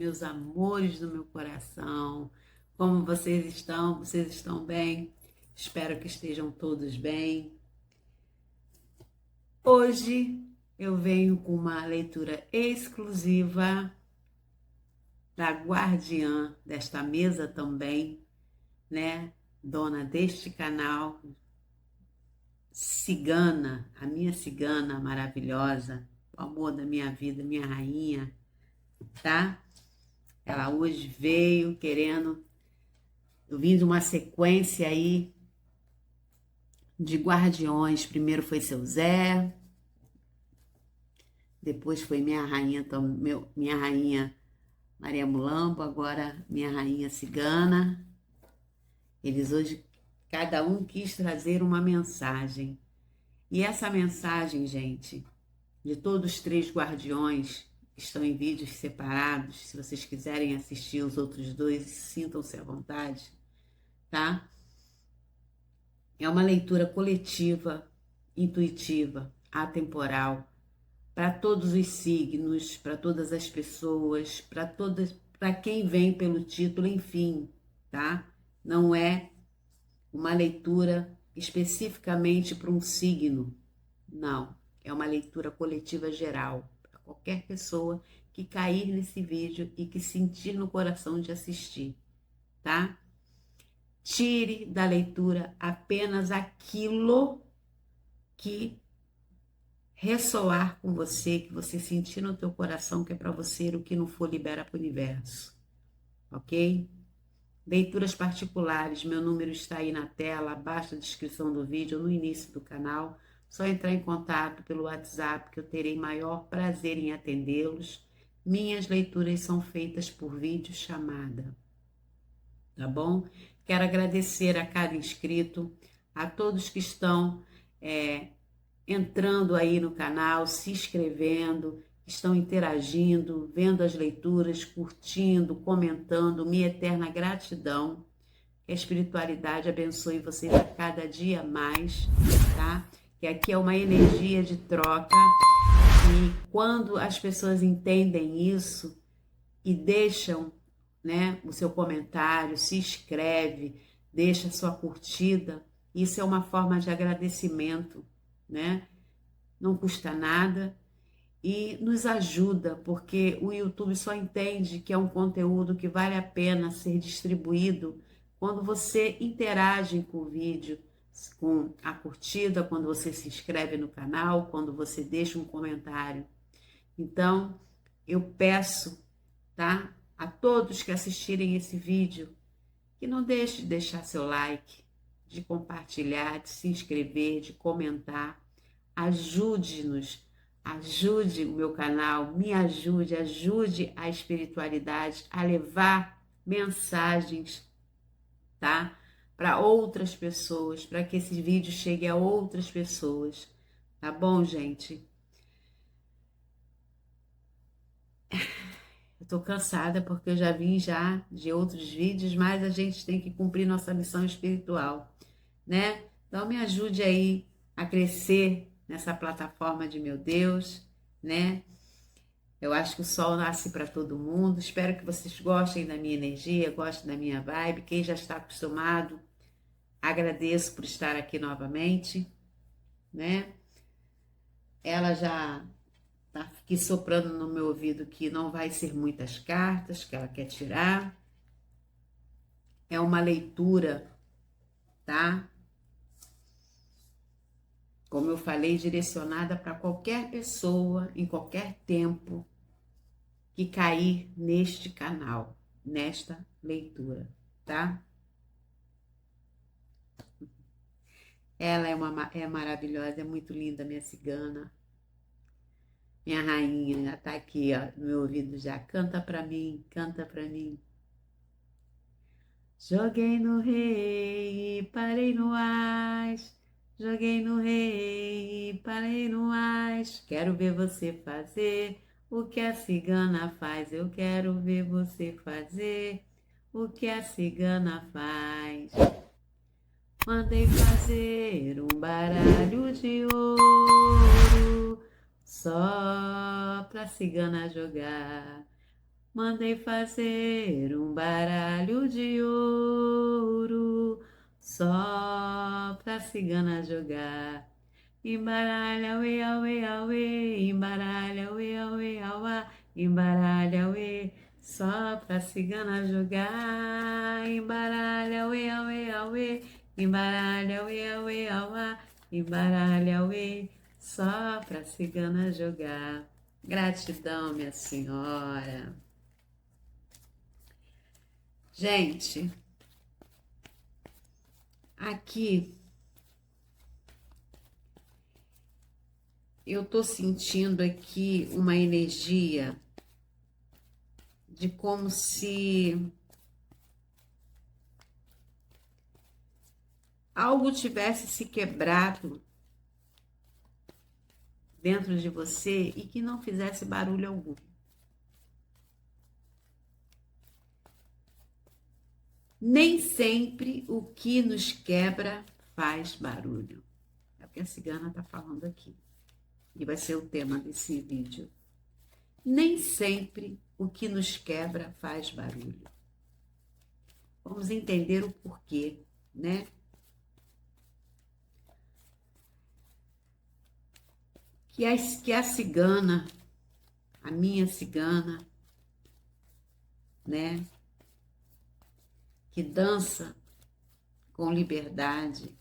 meus amores do meu coração. Como vocês estão? Vocês estão bem? Espero que estejam todos bem. Hoje eu venho com uma leitura exclusiva da guardiã desta mesa também, né? Dona deste canal, cigana, a minha cigana maravilhosa, o amor da minha vida, minha rainha, tá? Ela hoje veio querendo, eu vim de uma sequência aí de guardiões. Primeiro foi seu Zé, depois foi minha rainha, minha rainha Maria Mulambo, agora minha rainha cigana. Eles hoje, cada um quis trazer uma mensagem. E essa mensagem, gente, de todos os três guardiões, que estão em vídeos separados, se vocês quiserem assistir os outros dois, sintam-se à vontade, tá? É uma leitura coletiva, intuitiva, atemporal, para todos os signos, para todas as pessoas, para quem vem pelo título, enfim, tá? Não é uma leitura especificamente para um signo, não. É uma leitura coletiva geral, para qualquer pessoa que cair nesse vídeo e que sentir no coração de assistir, tá? Tire da leitura apenas aquilo que ressoar com você, que você sentir no teu coração que é para você, o que não for libera para o universo, ok? Leituras particulares, meu número está aí na tela, abaixo da descrição do vídeo, no início do canal. Só entrar em contato pelo WhatsApp que eu terei maior prazer em atendê-los. Minhas leituras são feitas por videochamada, tá bom? Quero agradecer a cada inscrito, a todos que estão entrando aí no canal, se inscrevendo, estão interagindo, vendo as leituras, curtindo, comentando. Minha eterna gratidão. Que a espiritualidade abençoe vocês a cada dia mais, tá? Que aqui é uma energia de troca e quando as pessoas entendem isso e deixam, né, o seu comentário, se inscreve, deixa a sua curtida, isso é uma forma de agradecimento, né? Não custa nada e nos ajuda, porque o YouTube só entende que é um conteúdo que vale a pena ser distribuído quando você interage com o vídeo, com a curtida, quando você se inscreve no canal, quando você deixa um comentário. Então, eu peço, tá, a todos que assistirem esse vídeo, que não deixe de deixar seu like, de compartilhar, de se inscrever, de comentar. Ajude-nos, ajude o meu canal, me ajude, ajude a espiritualidade a levar mensagens, tá? Para outras pessoas, para que esse vídeo chegue a outras pessoas, tá bom, gente? Eu tô cansada porque eu já vim de outros vídeos, mas a gente tem que cumprir nossa missão espiritual, né? Então me ajude aí a crescer nessa plataforma de meu Deus, né? Eu acho que o sol nasce para todo mundo. Espero que vocês gostem da minha energia, gostem da minha vibe. Quem já está acostumado, agradeço por estar aqui novamente, né? Ela já tá aqui soprando no meu ouvido que não vai ser muitas cartas que ela quer tirar. É uma leitura, tá? Como eu falei, direcionada para qualquer pessoa, em qualquer tempo, que cair neste canal, nesta leitura, tá? Ela é maravilhosa, é muito linda, minha cigana. Minha rainha, ela tá aqui, ó, no meu ouvido já. Canta pra mim, canta pra mim. Joguei no rei e parei no ás. Joguei no rei e parei no ás. Quero ver você fazer o que a cigana faz. Eu quero ver você fazer o que a cigana faz. Mandei fazer um baralho de ouro só pra cigana jogar. mandei fazer um baralho de ouro só pra cigana jogar. Embaralha, uê, auê, auê, embaralha, uê, auê, auá, embaralha, uê, só pra cigana jogar. Embaralha, uê, auê, auê, embaralha, uê, auê, auá, embaralha, uê, só pra cigana jogar. Gratidão, minha senhora. Gente, aqui eu tô sentindo aqui uma energia de como se algo tivesse se quebrado dentro de você e que não fizesse barulho algum. Nem sempre o que nos quebra faz barulho. É o que a cigana está falando aqui. E vai ser o tema desse vídeo. Nem sempre o que nos quebra faz barulho. Vamos entender o porquê, né? Que a cigana, a minha cigana, né? Que dança com liberdade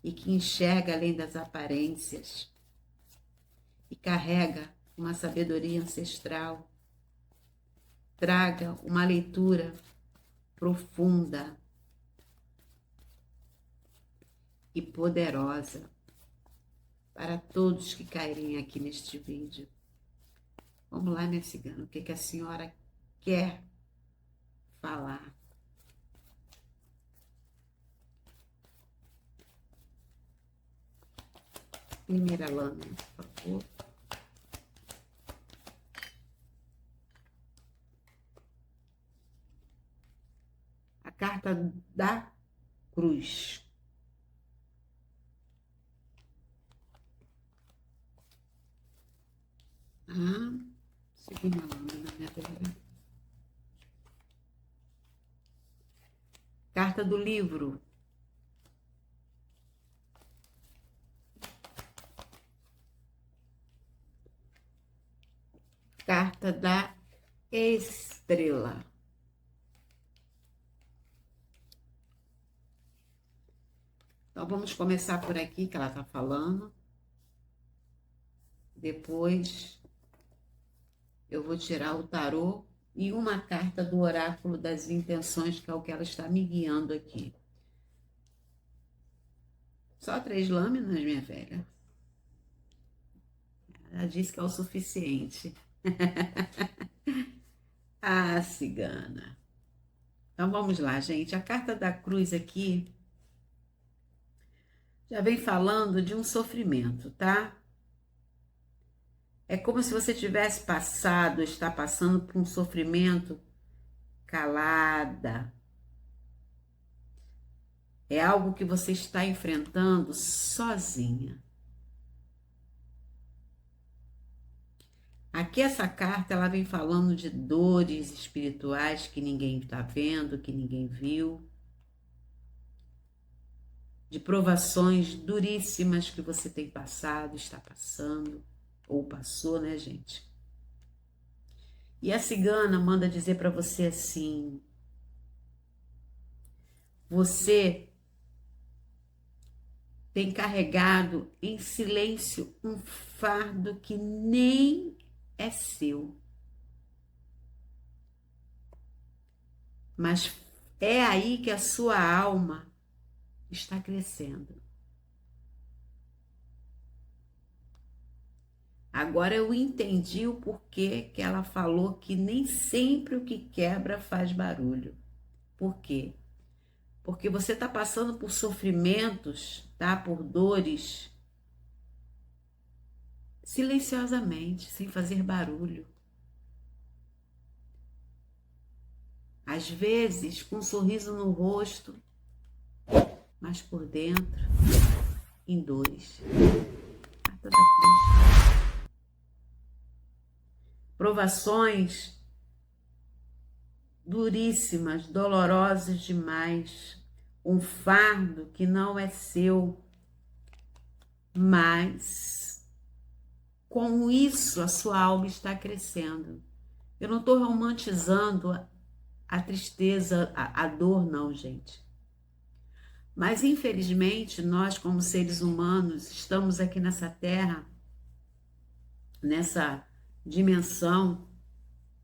e que enxerga além das aparências e carrega uma sabedoria ancestral, traga uma leitura profunda e poderosa para todos que caírem aqui neste vídeo. Vamos lá, minha cigana, o que a senhora quer falar? Primeira lâmina, por favor. A carta da cruz. Segunda lâmina, minha velha. Carta do livro. Carta da estrela. Então, vamos começar por aqui, que ela está falando. Depois, eu vou tirar o tarô e uma carta do oráculo das intenções, que é o que ela está me guiando aqui. Só 3 lâminas, minha velha. Ela disse que é o suficiente. Ah, cigana. Então, vamos lá, gente. A carta da cruz aqui já vem falando de um sofrimento, tá? É como se você tivesse passado, está passando por um sofrimento calada. É algo que você está enfrentando sozinha. Aqui essa carta, ela vem falando de dores espirituais que ninguém está vendo, que ninguém viu. De provações duríssimas que você tem passado, está passando, ou passou, né, gente? E a cigana manda dizer para você assim: você tem carregado em silêncio um fardo que nem é seu. Mas é aí que a sua alma está crescendo. Agora eu entendi o porquê que ela falou que nem sempre o que quebra faz barulho. Por quê? Porque você está passando por sofrimentos, tá? Por dores, silenciosamente, sem fazer barulho. Às vezes, com um sorriso no rosto, mas por dentro, em dores. Carta da cruz. Provações duríssimas, dolorosas demais, um fardo que não é seu, mas com isso a sua alma está crescendo. Eu não estou romantizando a tristeza, a dor, não, gente. Mas, infelizmente, nós, como seres humanos, estamos aqui nessa terra, nessa dimensão,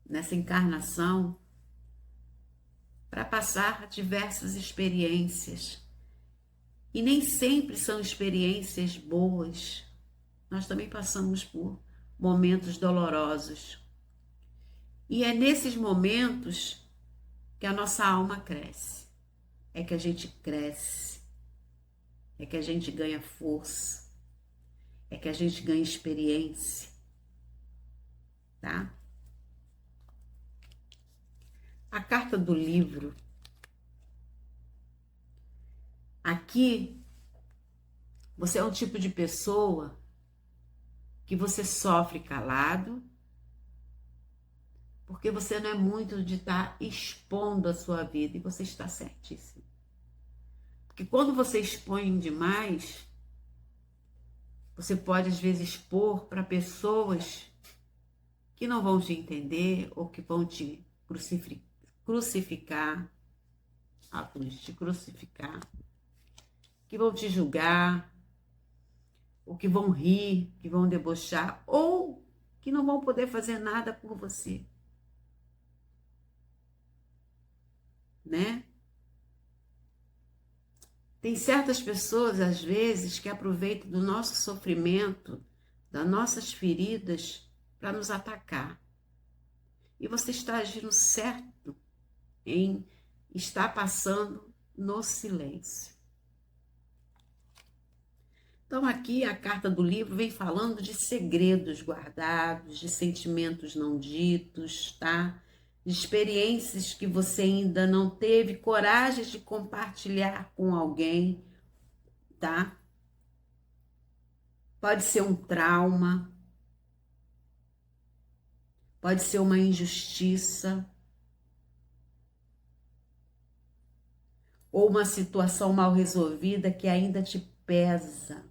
nessa encarnação, para passar diversas experiências. E nem sempre são experiências boas. Nós também passamos por momentos dolorosos. E é nesses momentos que a nossa alma cresce. É que a gente cresce. É que a gente ganha força. É que a gente ganha experiência. Tá? A carta do livro. Aqui, você é um tipo de pessoa que você sofre calado, porque você não é muito de estar expondo a sua vida, e você está certíssimo. Porque quando você expõe demais, você pode às vezes expor para pessoas que não vão te entender ou que vão te crucificar, que vão te julgar, ou que vão rir, que vão debochar, ou que não vão poder fazer nada por você. Né? Tem certas pessoas, às vezes, que aproveitam do nosso sofrimento, das nossas feridas, para nos atacar. E você está agindo certo em estar passando no silêncio. Então, aqui a carta do livro vem falando de segredos guardados, de sentimentos não ditos, tá? De experiências que você ainda não teve coragem de compartilhar com alguém, tá? Pode ser um trauma, pode ser uma injustiça, ou uma situação mal resolvida que ainda te pesa.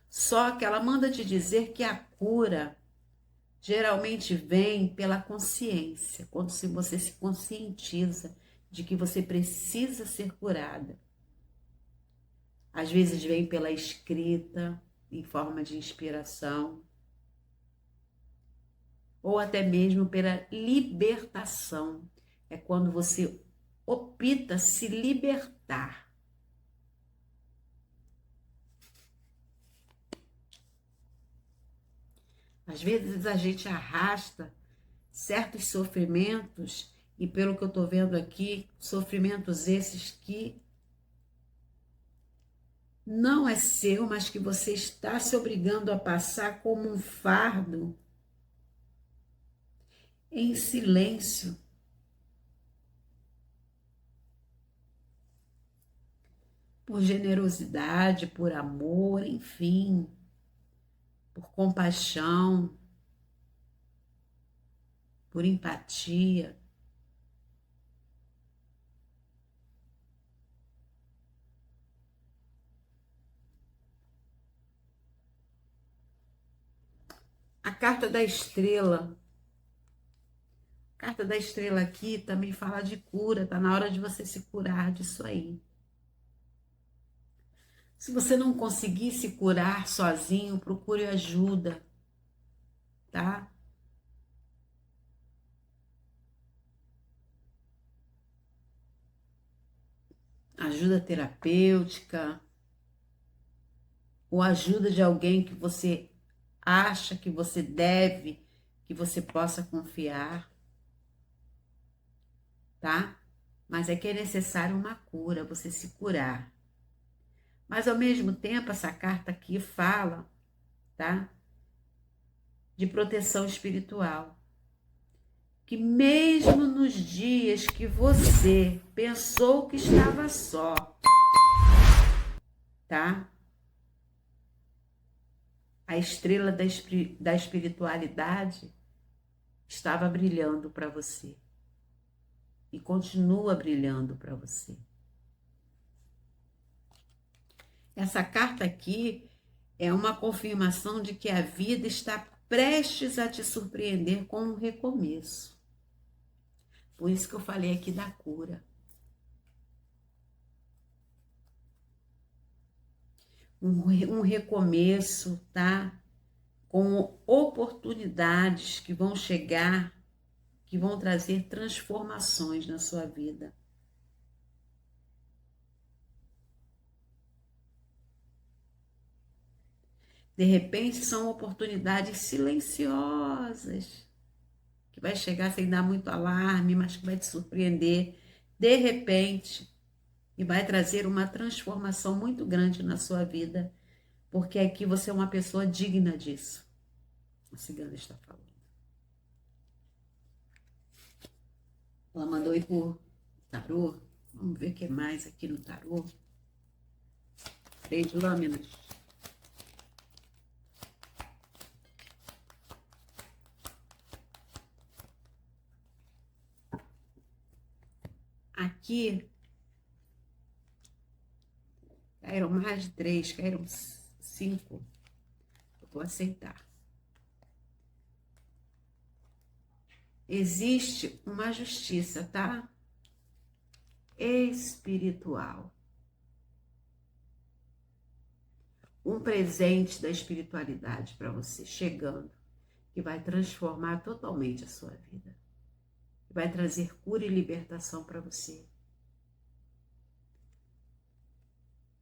Só que ela manda te dizer que a cura geralmente vem pela consciência, quando você se conscientiza de que você precisa ser curada. Às vezes vem pela escrita, em forma de inspiração, ou até mesmo pela libertação. É quando você opta se libertar. Às vezes a gente arrasta certos sofrimentos, e pelo que eu estou vendo aqui, sofrimentos esses que não é seu, mas que você está se obrigando a passar como um fardo, em silêncio. Por generosidade, por amor, enfim, por compaixão, por empatia. A carta da estrela. A carta da estrela aqui também fala de cura, tá na hora de você se curar disso aí. Se você não conseguir se curar sozinho, procure ajuda, tá? Ajuda terapêutica, ou ajuda de alguém que você acha que você deve, que você possa confiar, tá? Mas é que é necessário uma cura, você se curar. Mas ao mesmo tempo, essa carta aqui fala, tá? De proteção espiritual. Que mesmo nos dias que você pensou que estava só, tá? a estrela da espiritualidade estava brilhando para você e continua brilhando para você. Essa carta aqui é uma confirmação de que a vida está prestes a te surpreender com um recomeço. Por isso que eu falei aqui da cura. Um recomeço, tá? Com oportunidades que vão chegar, que vão trazer transformações na sua vida. De repente, são oportunidades silenciosas, que vai chegar sem dar muito alarme, mas que vai te surpreender de repente e vai trazer uma transformação muito grande na sua vida, porque aqui você é uma pessoa digna disso. A cigana está falando. Ela mandou ir por tarô. Vamos ver o que mais aqui no tarô. 3 lâminas. Aqui caíram mais de 3, caíram 5. Eu vou aceitar. Existe uma justiça, tá? Espiritual. Um presente da espiritualidade para você chegando, que vai transformar totalmente a sua vida. Vai trazer cura e libertação para você.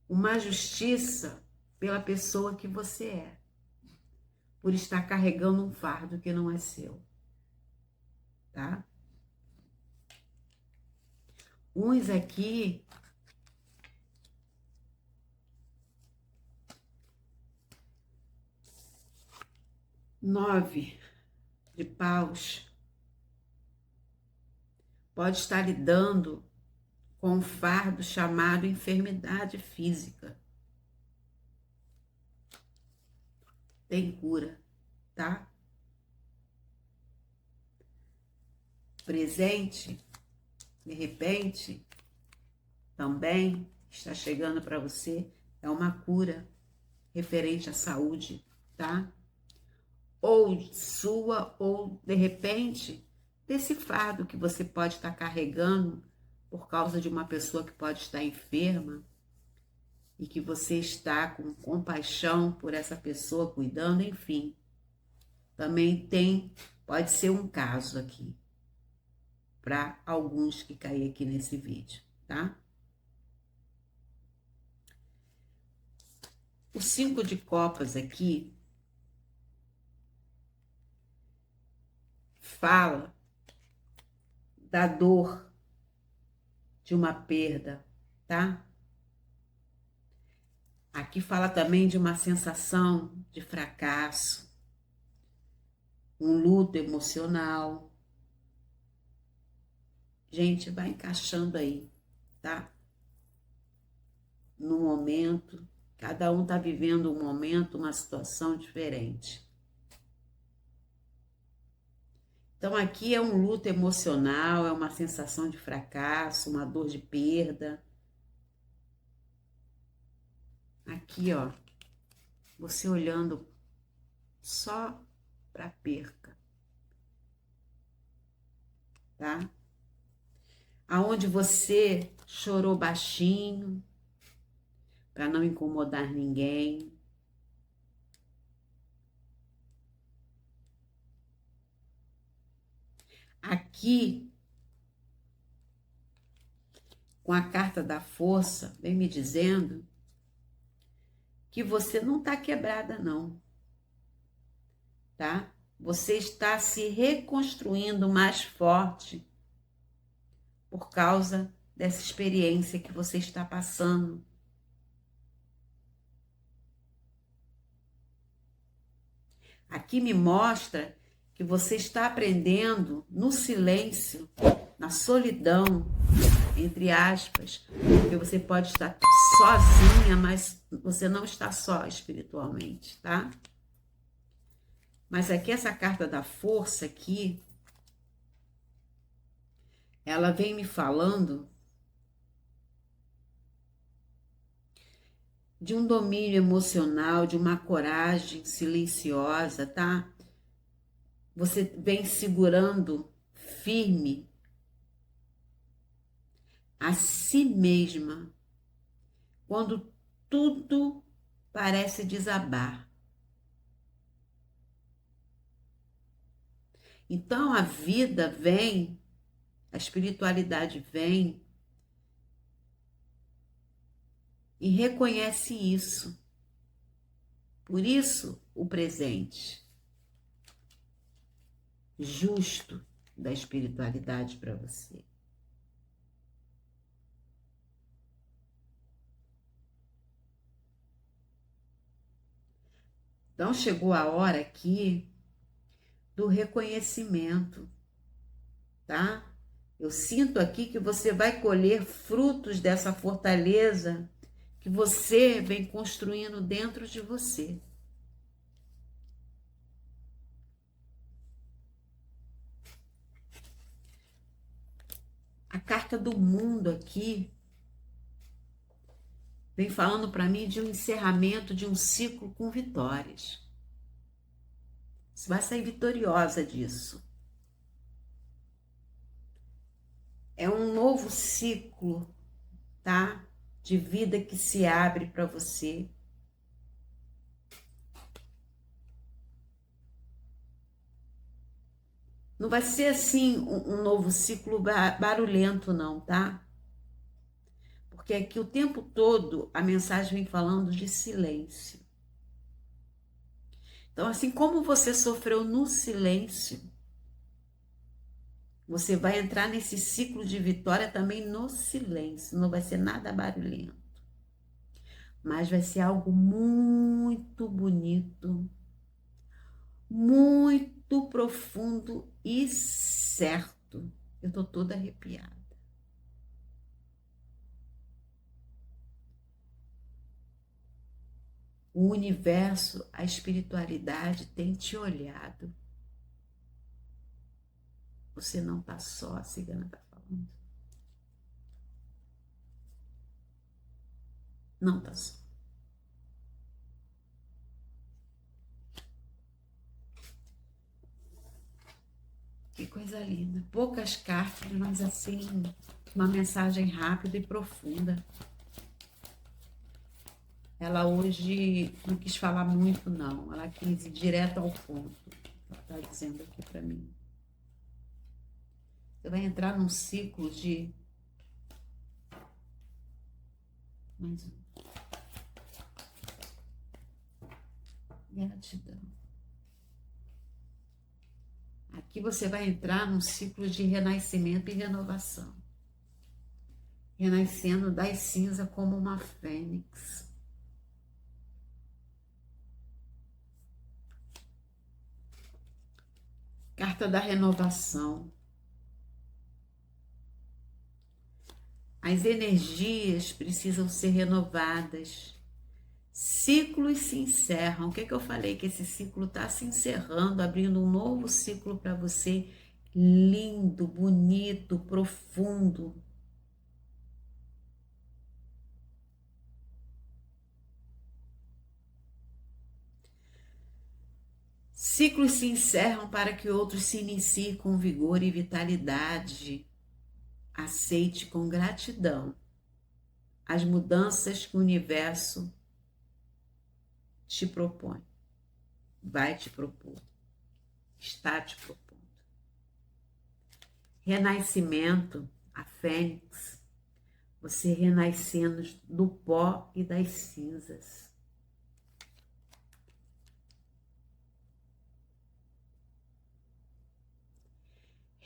Uma justiça pela pessoa que você é, por estar carregando um fardo que não é seu, tá? Uns aqui nove de paus pode estar lidando com um fardo chamado enfermidade física. Tem cura, tá? Presente, de repente, também está chegando para você, é uma cura referente à saúde, tá? Ou sua, ou de repente, desse fardo que você pode estar carregando por causa de uma pessoa que pode estar enferma e que você está com compaixão por essa pessoa, cuidando, enfim. Também pode ser um caso aqui, para alguns que caem aqui nesse vídeo, tá? O 5 de copas aqui fala da dor de uma perda, tá? Aqui fala também de uma sensação de fracasso, um luto emocional. Gente, vai encaixando aí, tá? No momento, cada um tá vivendo um momento, uma situação diferente. Então, aqui é um luto emocional, é uma sensação de fracasso, uma dor de perda. Aqui, ó, você olhando só para a perca, tá? Aonde você chorou baixinho, para não incomodar ninguém. Aqui, com a carta da força, vem me dizendo que você não está quebrada, não, tá? Você está se reconstruindo mais forte por causa dessa experiência que você está passando. Aqui me mostra que você está aprendendo no silêncio, na solidão, entre aspas, porque você pode estar sozinha, mas você não está só espiritualmente, tá? Mas aqui essa carta da força aqui, ela vem me falando de um domínio emocional, de uma coragem silenciosa, tá? Você vem segurando firme a si mesma quando tudo parece desabar. Então a vida vem, a espiritualidade vem e reconhece isso. Por isso, o presente justo da espiritualidade para você. Então, chegou a hora aqui do reconhecimento, tá? Eu sinto aqui que você vai colher frutos dessa fortaleza que você vem construindo dentro de você. A carta do mundo aqui vem falando para mim de um encerramento de um ciclo com vitórias. Você vai sair vitoriosa disso. É um novo ciclo, tá? De vida que se abre para você. Não vai ser assim um novo ciclo barulhento, não, tá? Porque aqui o tempo todo a mensagem vem falando de silêncio. Então, assim como você sofreu no silêncio, você vai entrar nesse ciclo de vitória também no silêncio. Não vai ser nada barulhento. Mas vai ser algo muito bonito, muito profundo e certo. Eu tô toda arrepiada. O universo, a espiritualidade tem te olhado. Você não tá só, a cigana tá falando. Não tá só. Que coisa linda. Poucas cartas, mas assim, uma mensagem rápida e profunda. Ela hoje não quis falar muito, não. Ela quis ir direto ao ponto. Ela está dizendo aqui para mim. Você vai entrar num ciclo de... Mais um. Gratidão. Aqui você vai entrar num ciclo de renascimento e renovação. Renascendo das cinzas como uma fênix. Carta da renovação. As energias precisam ser renovadas. Ciclos se encerram. O que eu falei? Que esse ciclo está se encerrando, abrindo um novo ciclo para você, lindo, bonito, profundo. Ciclos se encerram para que outros se iniciem com vigor e vitalidade. Aceite com gratidão as mudanças que o universo te propõe, vai te propor, está te propondo. Renascimento, a fênix, você renascendo do pó e das cinzas.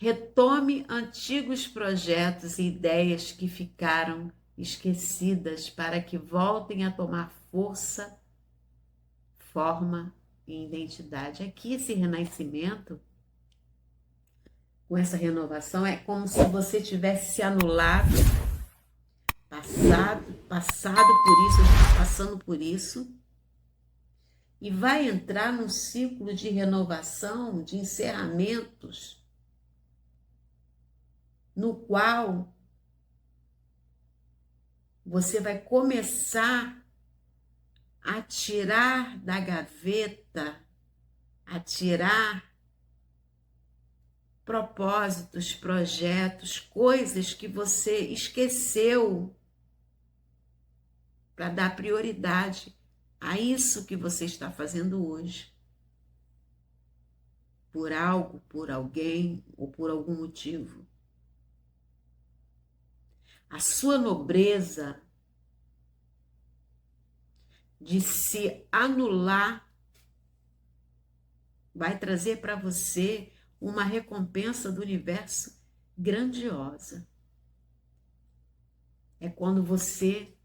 Retome antigos projetos e ideias que ficaram esquecidas para que voltem a tomar força, forma e identidade. Aqui esse renascimento, com essa renovação, é como se você tivesse se anulado, passado por isso, passando por isso, e vai entrar num ciclo de renovação, de encerramentos, no qual você vai começar a tirar da gaveta, a tirar propósitos, projetos, coisas que você esqueceu para dar prioridade a isso que você está fazendo hoje. Por algo, por alguém ou por algum motivo. A sua nobreza de se anular vai trazer para você uma recompensa do universo grandiosa. É quando você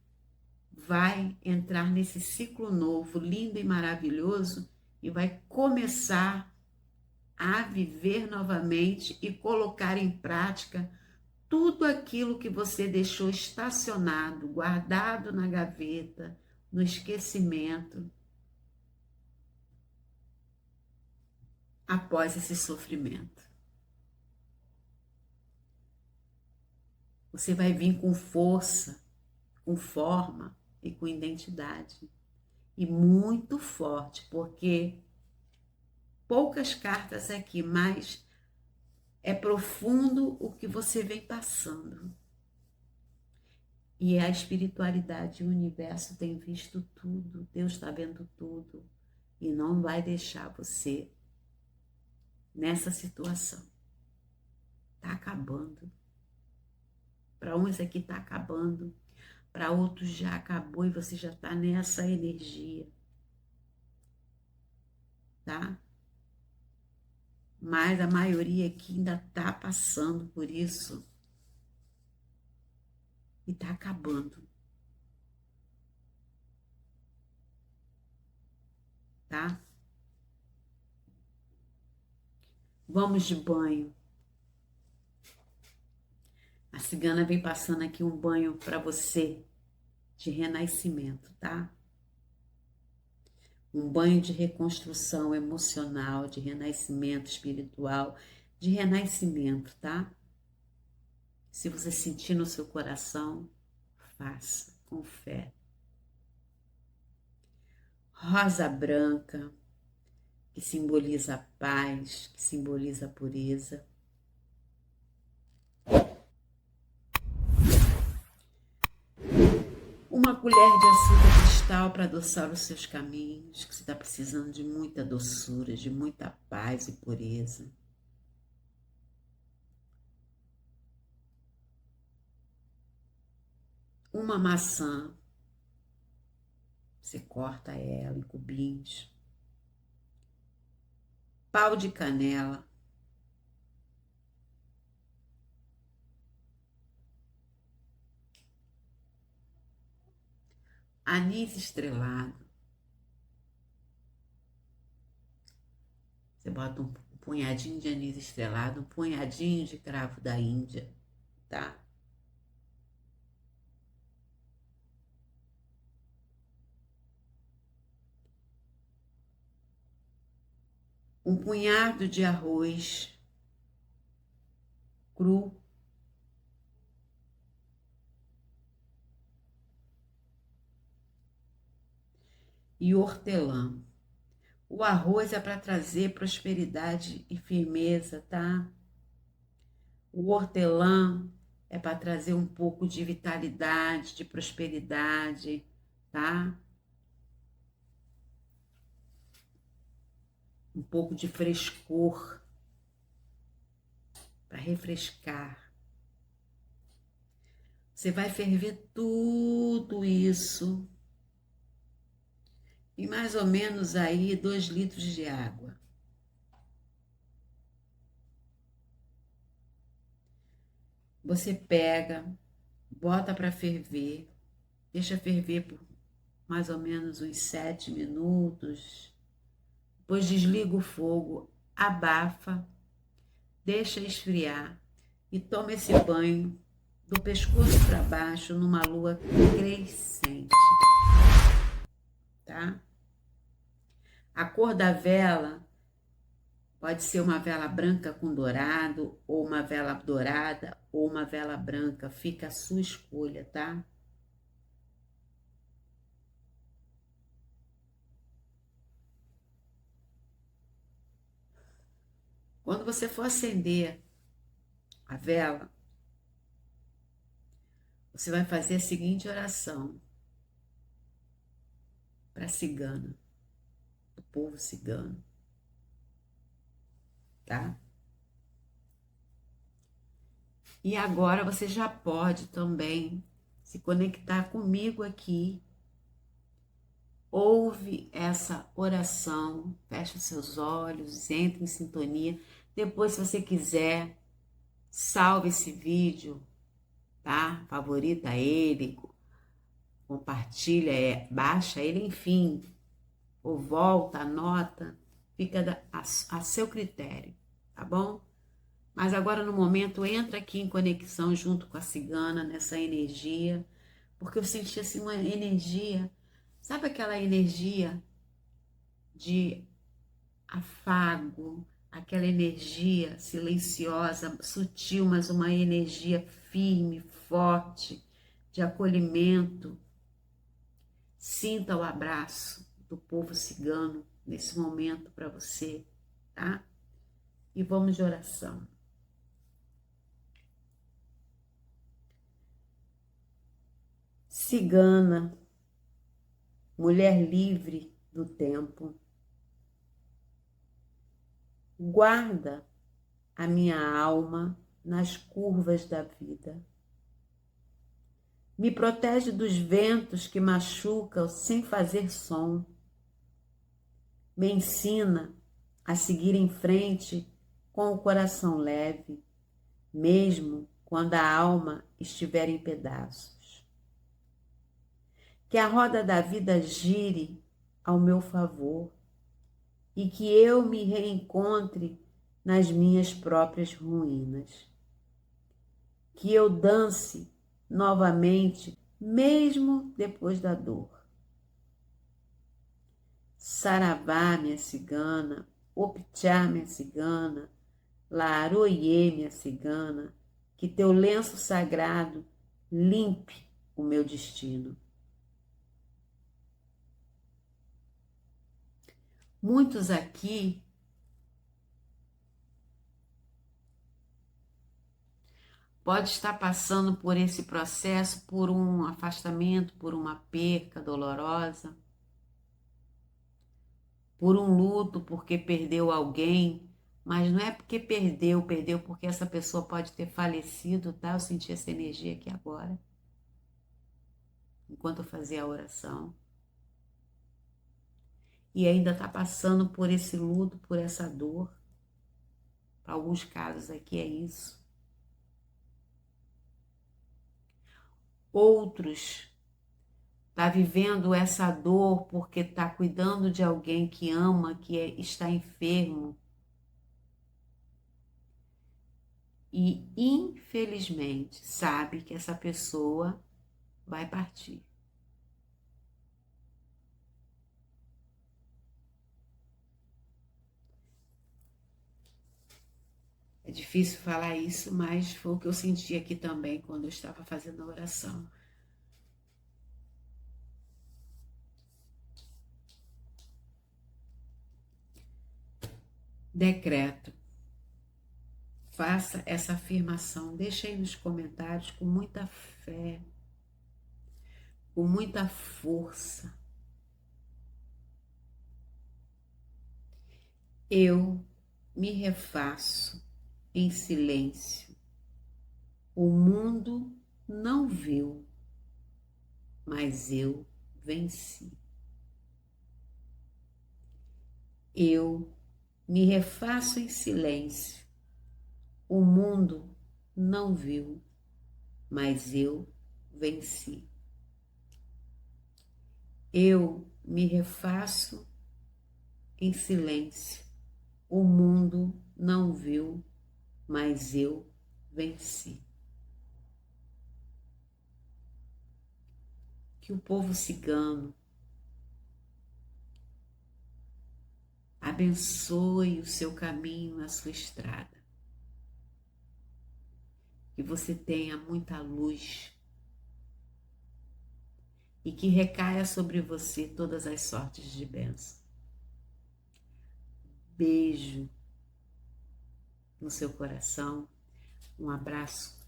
vai entrar nesse ciclo novo, lindo e maravilhoso, e vai começar a viver novamente e colocar em prática tudo aquilo que você deixou estacionado, guardado na gaveta, no esquecimento, após esse sofrimento. Você vai vir com força, com forma e com identidade. E muito forte, porque poucas cartas aqui, mas é profundo o que você vem passando. E a espiritualidade, o universo tem visto tudo, Deus está vendo tudo e não vai deixar você nessa situação. Está acabando. Para uns aqui está acabando, para outros já acabou e você já está nessa energia, tá? Mas a maioria aqui ainda está passando por isso e está acabando, tá? Vamos de banho. A cigana vem passando aqui um banho para você de renascimento, tá? Um banho de reconstrução emocional, de renascimento espiritual, de renascimento, tá? Se você sentir no seu coração, faça, com fé. Rosa branca, que simboliza a paz, que simboliza a pureza. Uma colher de açúcar cristal para adoçar os seus caminhos, que você está precisando de muita doçura, de muita paz e pureza. Uma maçã, você corta ela em cubinhos. Pau de canela. Anis estrelado. Você bota um punhadinho de anis estrelado, um punhadinho de cravo da Índia, tá? Um punhado de arroz cru. E hortelã. O arroz é para trazer prosperidade e firmeza, tá? O hortelã é para trazer um pouco de vitalidade, de prosperidade, tá? Um pouco de frescor para refrescar. Você vai ferver tudo isso em mais ou menos aí 2 litros de água. Você pega, bota para ferver, deixa ferver por mais ou menos uns 7 minutos, depois desliga o fogo, abafa, deixa esfriar e toma esse banho do pescoço para baixo numa lua crescente, tá? A cor da vela pode ser uma vela branca com dourado, ou uma vela dourada, ou uma vela branca. Fica a sua escolha, tá? Quando você for acender a vela, você vai fazer a seguinte oração para a cigana, o povo cigano, tá? E agora você já pode também se conectar comigo aqui. Ouve essa oração, fecha seus olhos, entre em sintonia. Depois, se você quiser, salve esse vídeo, tá? Favorita ele, compartilha, baixa ele, enfim, ou volta, anota, fica a seu critério, tá bom? Mas agora no momento entra aqui em conexão junto com a cigana, nessa energia, porque eu senti assim uma energia, sabe aquela energia de afago, aquela energia silenciosa, sutil, mas uma energia firme, forte, de acolhimento. Sinta o abraço do povo cigano nesse momento para você, tá? E vamos de oração. Cigana, mulher livre do tempo, guarda a minha alma nas curvas da vida. Me protege dos ventos que machucam sem fazer som. Me ensina a seguir em frente com o coração leve, mesmo quando a alma estiver em pedaços. Que a roda da vida gire ao meu favor e que eu me reencontre nas minhas próprias ruínas. Que eu dance novamente, mesmo depois da dor. Saravá, minha cigana, Optá, minha cigana, Laroie, minha cigana, que teu lenço sagrado limpe o meu destino. Muitos aqui podem estar passando por esse processo, por um afastamento, por uma perca dolorosa, por um luto, porque perdeu alguém, mas não é porque perdeu porque essa pessoa pode ter falecido, tá? Eu senti essa energia aqui agora, enquanto eu fazia a oração. E ainda está passando por esse luto, por essa dor. Para alguns casos aqui é isso. Outros tá vivendo essa dor porque está cuidando de alguém que ama, está enfermo. E, infelizmente, sabe que essa pessoa vai partir. É difícil falar isso, mas foi o que eu senti aqui também quando eu estava fazendo a oração. Decreto. Faça essa afirmação, deixe aí nos comentários com muita fé, com muita força. Eu me refaço em silêncio. O mundo não viu, mas eu venci. Eu me refaço em silêncio. O mundo não viu, mas eu venci. Eu me refaço em silêncio. O mundo não viu, mas eu venci. Que o povo cigano abençoe o seu caminho, a sua estrada. Que você tenha muita luz e que recaia sobre você todas as sortes de bênção. Beijo no seu coração, um abraço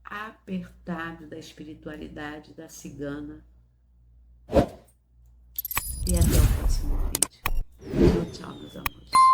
apertado da espiritualidade da cigana e até o próximo vídeo. Tchau, tchau, meus amores.